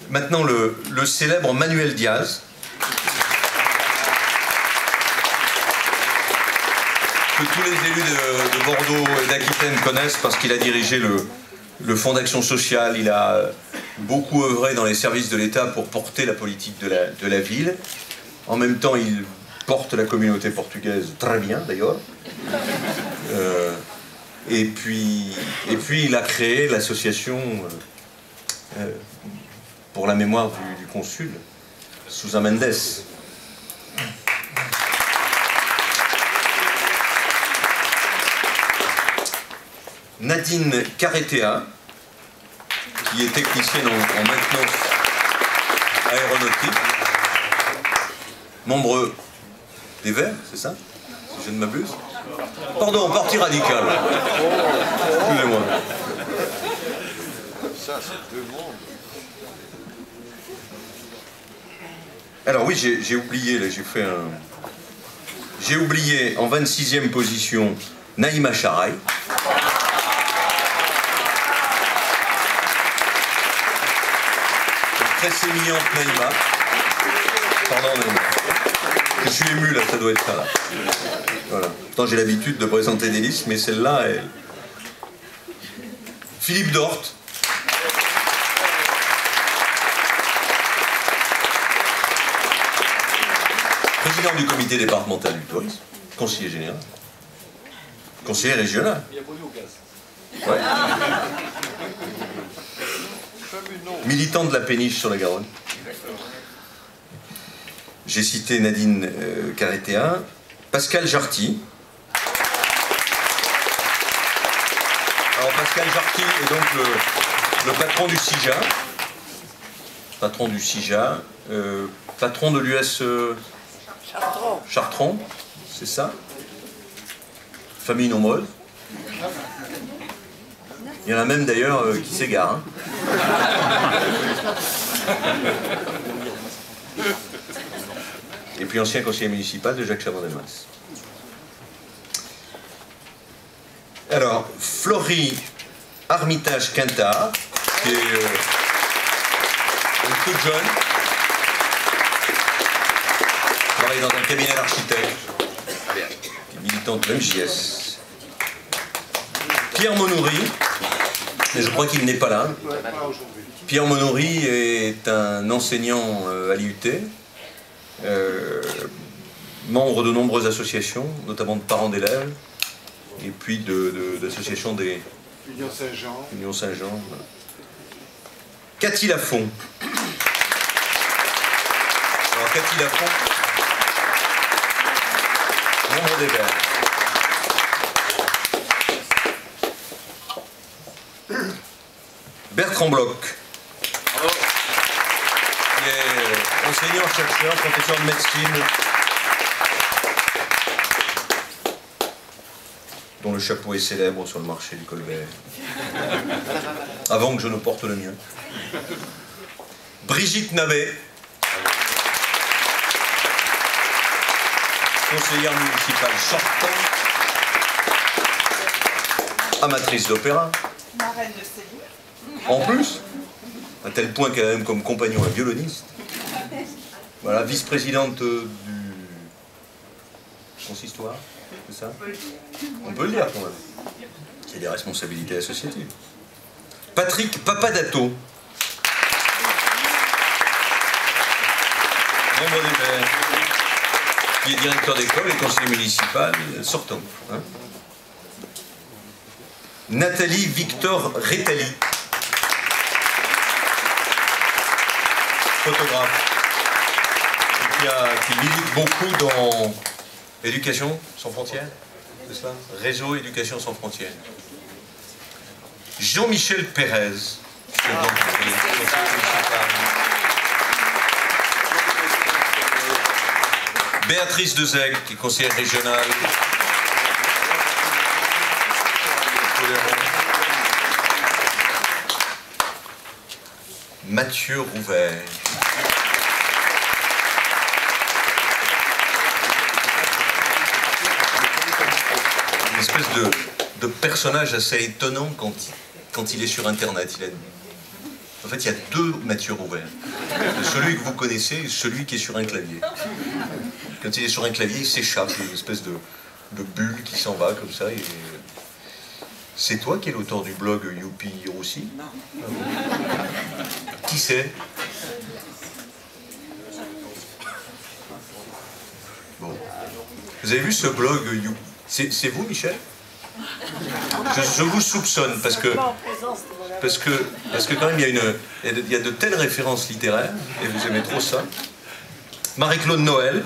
Maintenant, le célèbre Manuel Diaz, que tous les élus de Bordeaux et d'Aquitaine connaissent parce qu'il a dirigé le Fonds d'action sociale, il a beaucoup œuvré dans les services de l'État pour porter la politique de la ville. En même temps, il porte la communauté portugaise très bien, d'ailleurs. Et puis, il a créé l'association pour la mémoire du consul, Sousa Mendes. Nadine Carretea, qui est technicienne en maintenance aéronautique, membre des Verts, c'est ça? Si je ne m'abuse. Pardon, Parti Radical. Excusez-moi. Ça, c'est deux mondes. Alors oui, j'ai oublié, là, j'ai fait un... J'ai oublié en 26e position Naïma Charaï. Très sémillante Naïma. Pardon Naïma. Je suis ému là, ça doit être ça là. Voilà. Pourtant j'ai l'habitude de présenter des listes, mais celle-là, elle... Philippe Dort. Président du comité départemental du tourisme, conseiller général, conseiller régional. Ouais. Militant de la péniche sur la Garonne. J'ai cité Nadine Carretea, Pascal Jarty. Alors Pascal Jarty est donc le patron du CIJA, patron de l'US Chartron, c'est ça? Famille nombreuse. Il y en a même d'ailleurs qui s'égarent. Hein. Et puis ancien conseiller municipal de Jacques Chaban-Delmas. Alors, Florie Armitage-Quintard, qui est une toute jeune, travaille dans un cabinet d'architecte, qui est militante de l'MJS. Pierre Monoury, mais je crois qu'il n'est pas là. Pierre Monoury est un enseignant à l'IUT, membre de nombreuses associations, notamment de parents d'élèves, et puis d'associations des... Union Saint-Jean. Union Saint-Jean. Voilà. Cathy Lafont. Alors Cathy Lafont, membre des Verts. Bertrand Bloch, qui est enseignant-chercheur, professeur de médecine, dont le chapeau est célèbre sur le marché du Colbert, avant que je ne porte le mien. Brigitte Nabet, conseillère municipale sortante, amatrice d'opéra. Marraine de Céline. En plus, à tel point qu'elle a même comme compagnon un violoniste. Voilà, vice-présidente du consistoire, c'est ça? On peut le dire quand même. Il y a des responsabilités associatives. Patrick Papadato, membre des Verts, qui est directeur d'école et conseiller municipal sortant. Hein. Nathalie Victor Rétali, photographe, qui milite beaucoup dans Éducation sans frontières, c'est ça? Réseau Éducation sans frontières. Jean-Michel Pérez, Béatrice Dezeg, qui est conseillère régionale. Mathieu Rouvert. Une espèce de personnage assez étonnant quand il est sur Internet. En fait, il y a deux Mathieu Rouvert. Celui que vous connaissez et celui qui est sur un clavier. Quand il est sur un clavier, il s'échappe, il y a une espèce de bulle qui s'en va comme ça. Et... C'est toi qui es l'auteur du blog Youpi Roussi? Non. Qui c'est? Bon. Vous avez vu ce blog Youpi? C'est vous, Michel? Je vous soupçonne parce que quand même il y a de telles références littéraires et vous aimez trop ça. Marie-Claude Noël,